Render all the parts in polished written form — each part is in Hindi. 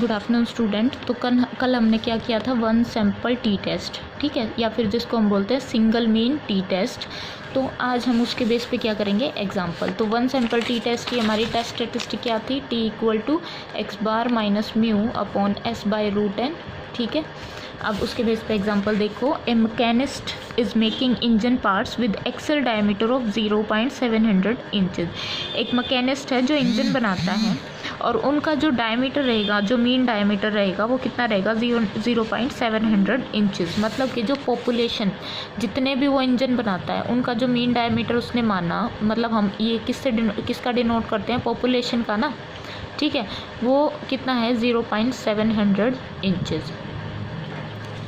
Good afternoon student. तो कल हमने क्या किया था, वन सैम्पल टी टेस्ट, ठीक है, या फिर जिसको हम बोलते हैं सिंगल मीन टी टेस्ट। तो आज हम उसके बेस पे क्या करेंगे, एग्जाम्पल। तो वन सैम्पल टी टेस्ट की हमारी टेस्ट स्टेटिस्टिक क्या थी, T equal to X bar minus mu upon S by root N, ठीक है। अब उसके बेस पे एग्जांपल देखो, a machinist is making engine parts with axle diameter of 0.700 inches. एक मैकेनिस्ट है जो इंजन बनाता है और उनका जो डायमीटर रहेगा, जो मीन डायमीटर रहेगा वो कितना रहेगा, 0.700 इंचेस। मतलब कि जो पॉपुलेशन, जितने भी वो इंजन बनाता है उनका जो मीन डायमीटर उसने माना, मतलब हम ये किसका डिनोट करते हैं, पॉपुलेशन का ना, ठीक है, वो कितना है 0.700 इंचेस,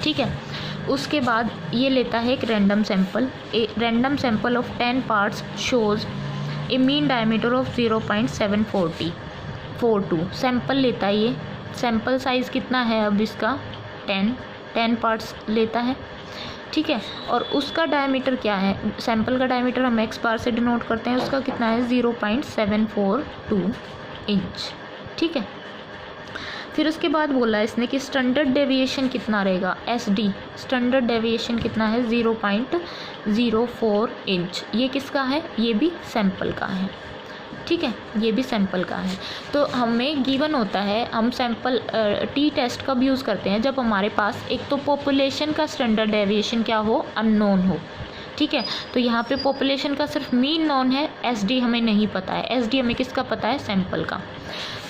ठीक है। उसके बाद ये लेता है एक random sample, a random sample of 10 parts shows A mean diameter of 0.742 sample लेता है। ये सैंपल साइज़ कितना है अब इसका, 10 पार्ट्स लेता है, ठीक है। और उसका डायमीटर क्या है, सैंपल का डायमीटर हम एक्स बार से डिनोट करते हैं, उसका कितना है 0.742 इंच, ठीक है। फिर उसके बाद बोला इसने कि स्टैंडर्ड डेविएशन कितना रहेगा, एस डी, स्टैंडर्ड डेविएशन कितना है 0.04 इंच। ये किसका है, ये भी सैंपल का है, ठीक है, ये भी सैंपल का है। तो हमें गिवन होता है, हम सैंपल टी टेस्ट कब यूज़ करते हैं, जब हमारे पास एक तो पॉपुलेशन का स्टैंडर्ड डेविएशन क्या हो, अननोन हो, ठीक है। तो यहाँ पे पॉपुलेशन का सिर्फ मीन नोन है, एसडी हमें नहीं पता है। एसडी हमें किसका पता है, सैंपल का।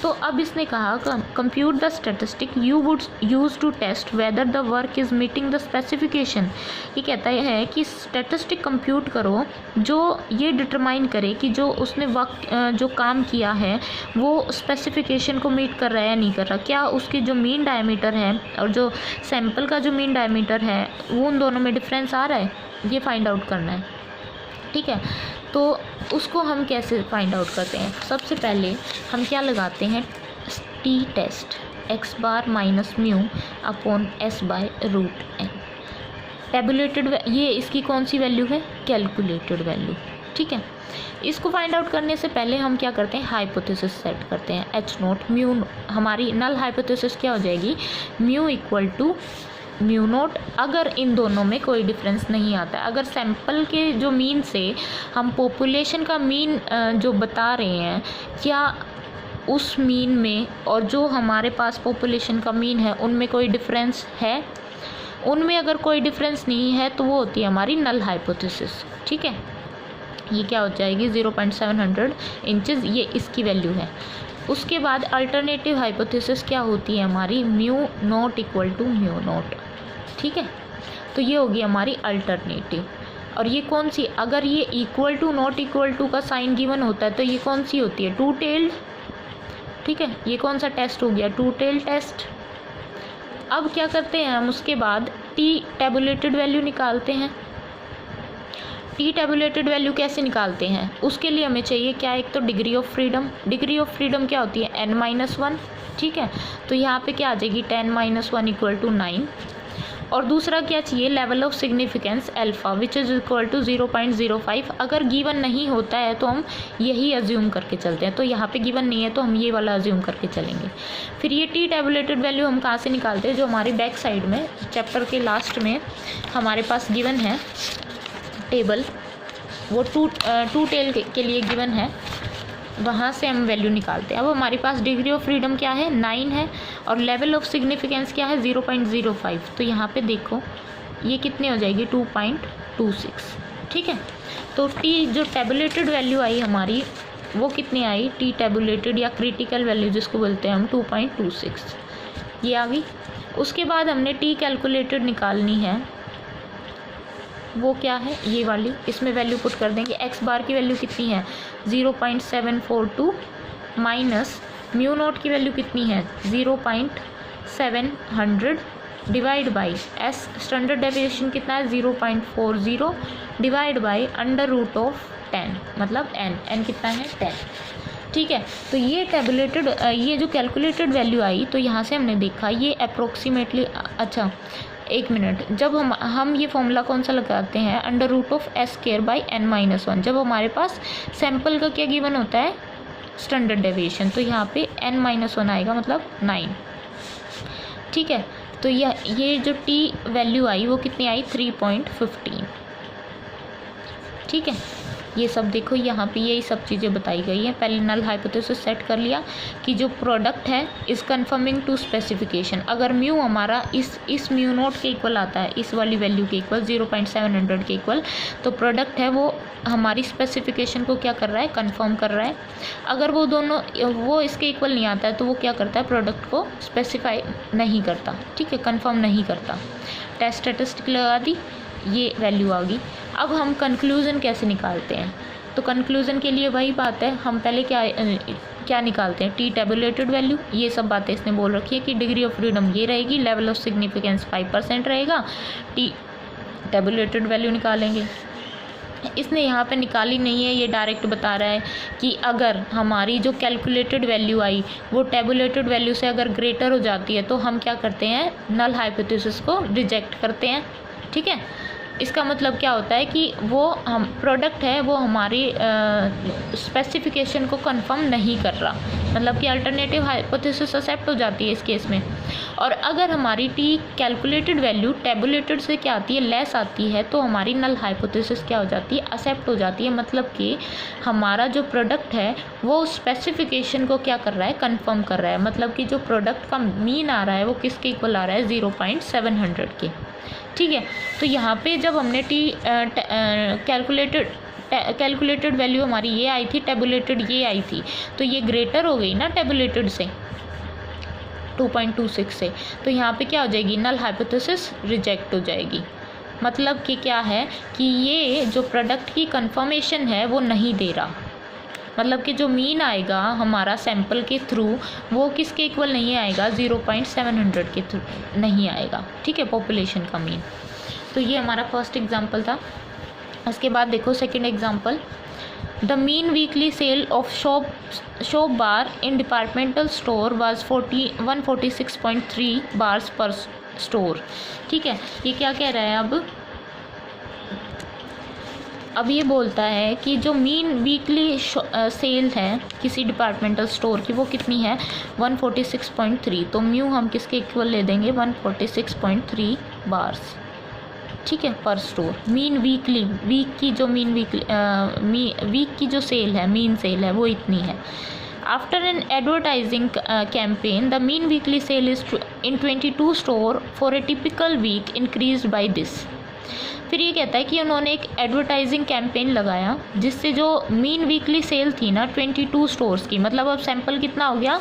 तो अब इसने कहा compute the statistic you would use to test whether the work is meeting the specification. ये कहता है कि स्टैटिस्टिक कंप्यूट करो जो ये डिटरमाइन करे कि जो उसने वक्त जो काम किया है वो स्पेसिफिकेशन को मीट कर रहा है या नहीं कर रहा, क्या उसकी जो मीन डायमीटर है और जो सैंपल का जो मीन डायमीटर है वो उन दोनों में डिफरेंस आ रहा है, ये फाइंड आउट करना है, ठीक है। तो उसको हम कैसे फाइंड आउट करते हैं, सबसे पहले हम क्या लगाते हैं, t test x bar minus mu upon s by root n. Tabulated, ये इसकी कौन सी वैल्यू है, कैलकुलेटेड वैल्यू, ठीक है। इसको फाइंड आउट करने से पहले हम क्या करते हैं, हाइपोथेसिस सेट करते हैं, एच नोट म्यू। हमारी नल हाइपोथेसिस क्या हो जाएगी, mu equal to mu naught. अगर इन दोनों में कोई डिफरेंस नहीं आता है, अगर सैंपल के जो मीन से हम पॉपुलेशन का मीन जो बता रहे हैं, क्या उस मीन में और जो हमारे पास पॉपुलेशन का मीन है उनमें कोई डिफरेंस है, उनमें अगर कोई डिफरेंस नहीं है तो वो होती है हमारी नल हाइपोथेसिस, ठीक है। ये क्या हो जाएगी 0.700 इंचेस, ये इसकी वैल्यू है। उसके बाद अल्टरनेटिव हाइपोथेसिस क्या होती है हमारी, mu naught equal to mu naught, ठीक है। तो ये होगी हमारी अल्टरनेटिव। और ये कौन सी, अगर ये equal to not equal to का साइन गिवन होता है तो ये कौन सी होती है, टू टेल्ड, ठीक है। ये कौन सा टेस्ट हो गया, टू टेल्ड टेस्ट। अब क्या करते हैं हम, उसके बाद टी टेबुलेटेड वैल्यू निकालते हैं। टी टेबुलेटेड वैल्यू कैसे निकालते हैं, उसके लिए हमें चाहिए क्या, एक तो degree of freedom. Degree of freedom क्या होती है, n-1, ठीक है। तो यहाँ पे क्या आ जाएगी, 10-1 इक्वल टू 9। और दूसरा क्या चाहिए, level of significance alpha which is equal to 0.05। अगर गिवन नहीं होता है तो हम यही अज्यूम करके चलते हैं, तो यहाँ पे गिवन नहीं है तो हम ये वाला अज्यूम करके चलेंगे। फिर ये टी टेबुलेटेड वैल्यू हम कहाँ से निकालते हैं, जो हमारी बैक साइड में चैप्टर के लास्ट में हमारे पास गिवन है टेबल, वो टू टेल के लिए गिवन है, वहाँ से हम वैल्यू निकालते हैं। अब हमारे पास डिग्री ऑफ फ्रीडम क्या है, 9 है, और लेवल ऑफ सिग्निफिकेंस क्या है, 0.05। तो यहाँ पे देखो ये कितनी हो जाएगी, 2.26, ठीक है। तो टी जो टेबुलेटेड वैल्यू आई हमारी वो कितनी आई, टी टेबुलेटेड या क्रिटिकल वैल्यू जिसको बोलते हैं हम, 2.26 ये आ गई। उसके बाद हमने टी कैलकुलेटेड निकालनी है, वो क्या है, ये वाली, इसमें वैल्यू पुट कर देंगे। एक्स बार की वैल्यू कितनी है, 0.742 माइनस म्यू नोट की वैल्यू कितनी है, 0.700 divide by s, standard deviation कितना है 0.40 divide by under root of 10, मतलब n कितना है 10, ठीक है। तो ये टेबुलेटेड, ये जो कैलकुलेटेड वैल्यू आई, तो यहाँ से हमने देखा ये अप्रोक्सीमेटली, अच्छा एक मिनट, जब हम ये फॉर्मूला कौन सा लगाते हैं, under root of s square by n-1, जब हमारे पास सैंपल का क्या गिवन होता है, स्टैंडर्ड डेविएशन। तो यहाँ पे n-1 आएगा, मतलब 9, ठीक है। तो ये जो टी वैल्यू आई वो कितनी आई 3.15। ठीक है, ये सब देखो यहाँ पे यही सब चीज़ें बताई गई हैं। पहले नल हाइपोथेसिस सेट कर लिया कि जो प्रोडक्ट है इज़ कन्फर्मिंग टू स्पेसिफिकेशन। अगर म्यू हमारा इस म्यू नोट के इक्वल आता है, इस वाली वैल्यू के इक्वल 0.700 के इक्वल, तो प्रोडक्ट है वो हमारी स्पेसिफिकेशन को क्या कर रहा है, कन्फर्म कर रहा है। अगर वो इसके इक्वल नहीं आता है तो वो क्या करता है, प्रोडक्ट को स्पेसिफाई नहीं करता। ठीक है, कन्फर्म नहीं करता। टेस्ट स्टैटिस्टिक लगा दी, ये वैल्यू आ गई। अब हम कंक्लूज़न कैसे निकालते हैं? तो कंक्लूज़न के लिए वही बात है, हम पहले क्या निकालते हैं, टी टेबुलेटेड वैल्यू। ये सब बातें इसने बोल रखी है कि डिग्री ऑफ फ्रीडम ये रहेगी, लेवल ऑफ सिग्निफिकेंस 5% रहेगा, टी टेबुलेटेड वैल्यू निकालेंगे। इसने यहाँ पे निकाली नहीं है, ये डायरेक्ट बता रहा है कि अगर हमारी जो कैलकुलेटेड वैल्यू आई वो टेबुलेटेड वैल्यू से अगर ग्रेटर हो जाती है तो हम क्या करते हैं, नल हाइपोथेसिस को रिजेक्ट करते हैं। ठीक है, इसका मतलब क्या होता है कि वो हम प्रोडक्ट है वो हमारी स्पेसिफिकेशन को कंफर्म नहीं कर रहा, मतलब कि अल्टरनेटिव हाइपोथेसिस एक्सेप्ट हो जाती है इस केस में। और अगर हमारी टी कैलकुलेटेड वैल्यू टेबुलेटेड से क्या आती है, लेस आती है, तो हमारी नल हाइपोथेसिस क्या हो जाती है, एक्सेप्ट हो जाती है। मतलब कि हमारा जो प्रोडक्ट है वो स्पेसिफिकेशन को क्या कर रहा है, कंफर्म कर रहा है। मतलब कि जो प्रोडक्ट का मीन आ रहा है वो किसके इक्वल आ रहा है, 0.700 के। ठीक है, तो यहाँ पे जब हमने टी कैलकुलेटेड वैल्यू हमारी ये आई थी, टेबुलेटेड ये आई थी, तो ये ग्रेटर हो गई ना टेबुलेटेड से 2.26 से, तो यहाँ पे क्या हो जाएगी, नल हाइपोथेसिस रिजेक्ट हो जाएगी। मतलब कि क्या है कि ये जो प्रोडक्ट की कंफर्मेशन है वो नहीं दे रहा। मतलब कि जो मीन आएगा हमारा सैंपल के थ्रू वो किसके इक्वल नहीं आएगा, 0.700 के थ्रू नहीं आएगा। ठीक है, पॉपुलेशन का मीन। तो ये हमारा फर्स्ट एग्जांपल था। इसके बाद देखो second example, the mean weekly sale of shop bar in departmental store was 146.3 bars per store. ठीक है, ये क्या कह रहा है, अब ये बोलता है कि जो मीन वीकली सेल है किसी डिपार्टमेंटल स्टोर की वो कितनी है, 146.3। तो म्यू हम किसके इक्वल ले देंगे, 146.3 बार्स। ठीक है, पर स्टोर। मीन वीकली, वीक की जो वीक की जो सेल है, मीन सेल है, वो इतनी है। After an advertising campaign the mean weekly sale is in 22 store for a typical week increase by this. फिर ये कहता है कि उन्होंने एक एडवर्टाइजिंग कैंपेन लगाया जिससे जो मीन वीकली सेल थी ना 22 स्टोर्स की, मतलब अब सैंपल कितना हो गया,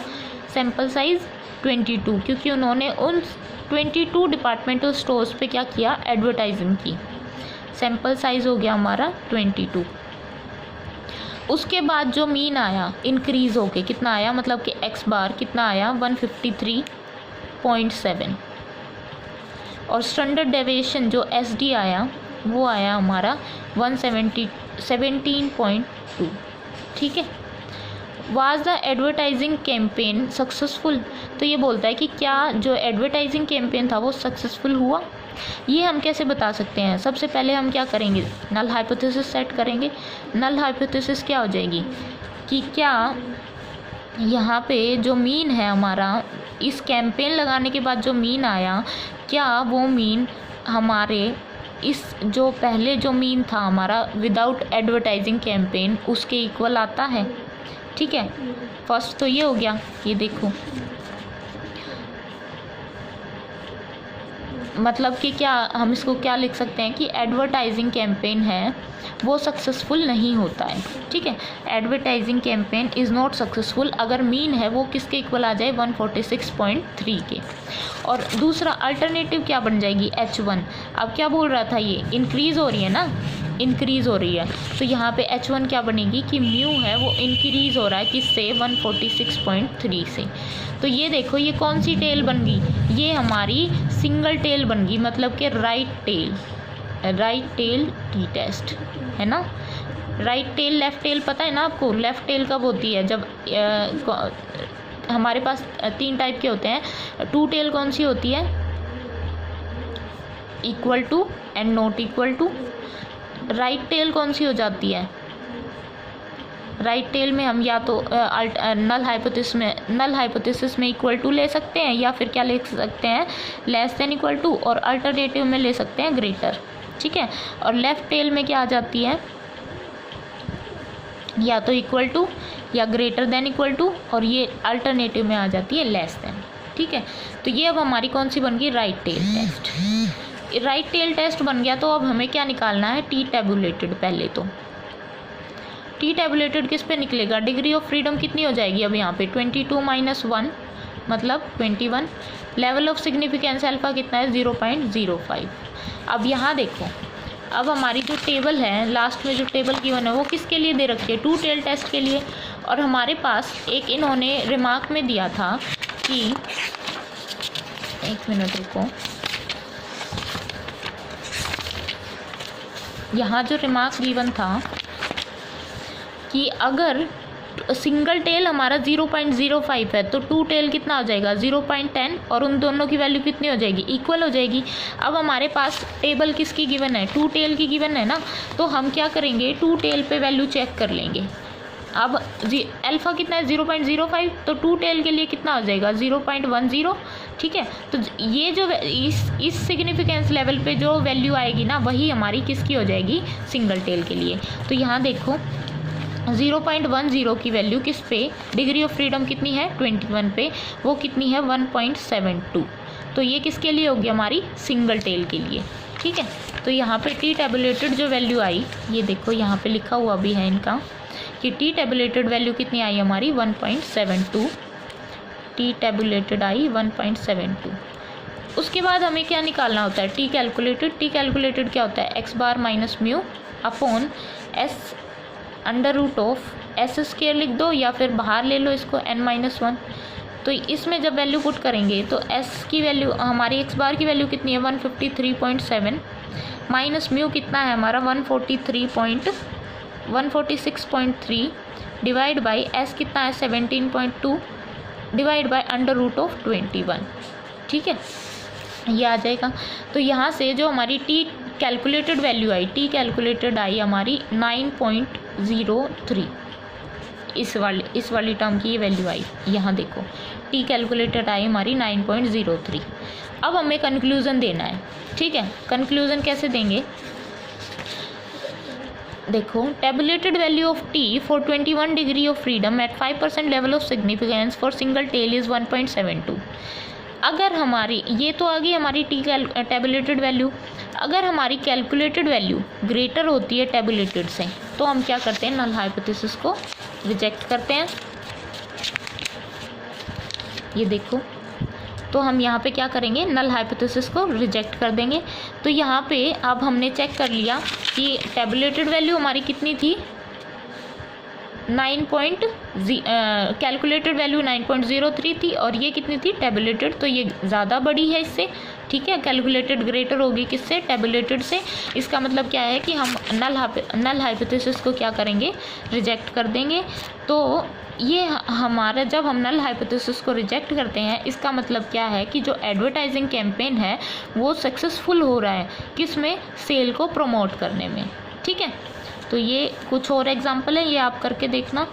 सैंपल साइज़ 22, क्योंकि उन्होंने उन 22 डिपार्टमेंटल स्टोर्स पे क्या किया, एडवर्टाइजिंग की। सैंपल साइज़ हो गया हमारा 22। उसके बाद जो मीन आया इंक्रीज़ होके कितना आया, मतलब कि एक्स बार कितना आया, 153.7। और स्टैंडर्ड डेविएशन जो SD आया वो आया हमारा 117.2। ठीक है, was the advertising campaign successful. तो ये बोलता है कि क्या जो एडवर्टाइजिंग कैंपेन था वो सक्सेसफुल हुआ। ये हम कैसे बता सकते हैं, सबसे पहले हम क्या करेंगे, नल हाइपोथेसिस सेट करेंगे। नल हाइपोथेसिस क्या हो जाएगी कि क्या यहाँ पे जो मीन है हमारा, इस कैंपेन लगाने के बाद जो मीन आया, क्या वो मीन हमारे इस जो पहले जो मीन था हमारा विदाउट एडवर्टाइजिंग कैंपेन उसके इक्वल आता है। ठीक है, फर्स्ट तो ये हो गया, ये देखो मतलब कि क्या हम इसको क्या लिख सकते हैं कि एडवर्टाइजिंग कैंपेन है वो सक्सेसफुल नहीं होता है। ठीक है, advertising campaign is not successful अगर मीन है वो किसके इक्वल आ जाए, 146.3 के। और दूसरा अल्टरनेटिव क्या बन जाएगी, H1। अब क्या बोल रहा था, ये इंक्रीज़ हो रही है ना, इंक्रीज़ हो रही है, तो यहाँ पे H1 क्या बनेगी कि म्यू है वो इंक्रीज़ हो रहा है किससे, 146.3 से। तो ये देखो ये कौन सी टेल बन गई, ये हमारी सिंगल टेल बन गई, मतलब कि राइट टेल टी टेस्ट है ना। राइट टेल लेफ़्ट टेल पता है ना आपको, लेफ़्ट टेल कब होती है, जब हमारे पास 3 टाइप के होते हैं। 2 टेल कौन सी होती है, equal to and not equal to. Right tail कौन सी हो जाती है, राइट टेल में हम या तो नल हाइपोथेसिस में इक्वल टू ले सकते हैं, या फिर क्या ले सकते हैं, लेस देन इक्वल टू, और अल्टरनेटिव में ले सकते हैं ग्रेटर, ठीक है। और लेफ्ट टेल में क्या आ जाती है, या तो इक्वल टू या ग्रेटर देन इक्वल टू, और ये अल्टरनेटिव में आ जाती है लेस देन, ठीक है। तो ये अब हमारी कौन सी बन गई, right tail test. Right tail test बन गया, तो अब हमें क्या निकालना है, टी टेबुलेटेड। पहले तो टी टेबुलेटेड किस पे निकलेगा, डिग्री ऑफ फ्रीडम कितनी हो जाएगी अब यहाँ पे 22 - 1 मतलब 21। लेवल ऑफ सिग्निफिकेंस अल्फा कितना है, 0.05। अब यहाँ देखो, अब हमारी जो टेबल है, लास्ट में जो टेबल गिवन है वो किसके लिए दे रखी है, टू टेल टेस्ट के लिए। और हमारे पास एक इन्होंने रिमार्क में दिया था कि, एक मिनट रुको, यहाँ जो रिमार्क गिवन था कि अगर सिंगल टेल हमारा 0.05 है तो टू टेल कितना हो जाएगा, 0.10, और उन दोनों की वैल्यू कितनी हो जाएगी, इक्वल हो जाएगी। अब हमारे पास टेबल किसकी गिवन है, टू टेल की गिवन है ना, तो हम क्या करेंगे, टू टेल पे वैल्यू चेक कर लेंगे। अब अल्फा कितना है, 0.05, तो टू टेल के लिए कितना हो जाएगा, 0.10, ठीक है। तो ये जो इस सिग्निफिकेंस लेवल पे जो वैल्यू आएगी ना, वही हमारी किसकी हो जाएगी, सिंगल टेल के लिए। तो यहाँ देखो 0.10 की वैल्यू किस पे, डिग्री ऑफ फ्रीडम कितनी है 21 पे, वो कितनी है 1.72। तो ये किसके लिए होगी, हमारी सिंगल टेल के लिए, ठीक है। तो यहाँ पे टी टेबुलेटेड जो वैल्यू आई, ये देखो यहाँ पे लिखा हुआ भी है इनका कि टी टेबुलेटेड वैल्यू कितनी आई हमारी 1.72, टी टेबुलेटेड आई 1.72। उसके बाद हमें क्या निकालना होता है, टी कैलकुलेटेड। टी कैलकुलेटेड क्या होता है, x bar minus mu upon s under root of s square लिख दो, या फिर बाहर ले लो इसको n-1। तो इसमें जब वैल्यू पुट करेंगे तो s की वैल्यू, हमारी x बार की वैल्यू कितनी है 153.7, माइनस म्यू कितना है हमारा 146.3, डिवाइड बाई s कितना है 17.2, divide by under root of 21, ठीक है, ये आ जाएगा। तो यहाँ से जो हमारी टी कैलकुलेटेड वैल्यू आई, टी कैलकुलेटेड आई हमारी 9.03, इस वाली टर्म की ये वैल्यू आई। यहाँ देखो टी कैलकुलेटेड आई हमारी 9.03। अब हमें कंक्लूज़न देना है, ठीक है। कंक्लूज़न कैसे देंगे, देखो tabulated value of t for 21 degree of freedom at 5% level of significance for single tail is 1.72। अगर हमारी, ये तो आ गई हमारी टी टेबुलेटेड वैल्यू, अगर हमारी कैलकुलेटेड वैल्यू ग्रेटर होती है टेबुलेटेड से, तो हम क्या करते हैं, नल हाइपोथेसिस को रिजेक्ट करते हैं। ये देखो, तो हम यहाँ पे क्या करेंगे, नल हाइपोथेसिस को रिजेक्ट कर देंगे। तो यहाँ पे अब हमने चेक कर लिया कि टेबुलेटेड वैल्यू हमारी कितनी थी, कैलकुलेटेड वैल्यू 9.03 थी, और ये कितनी थी टेबुलेटेड, तो ये ज़्यादा बड़ी है इससे, ठीक है। कैलकुलेटेड ग्रेटर होगी किससे, टेबुलेटेड से। इसका मतलब क्या है कि हम नल हाइपोथेसिस को क्या करेंगे, रिजेक्ट कर देंगे। तो ये हमारा, जब हम नल हाइपोथेसिस को रिजेक्ट करते हैं, इसका मतलब क्या है कि जो एडवर्टाइजिंग कैंपेन है वो सक्सेसफुल हो रहा है, किस में, सेल को प्रमोट करने में, ठीक है। तो ये कुछ और एग्जांपल है, ये आप करके देखना।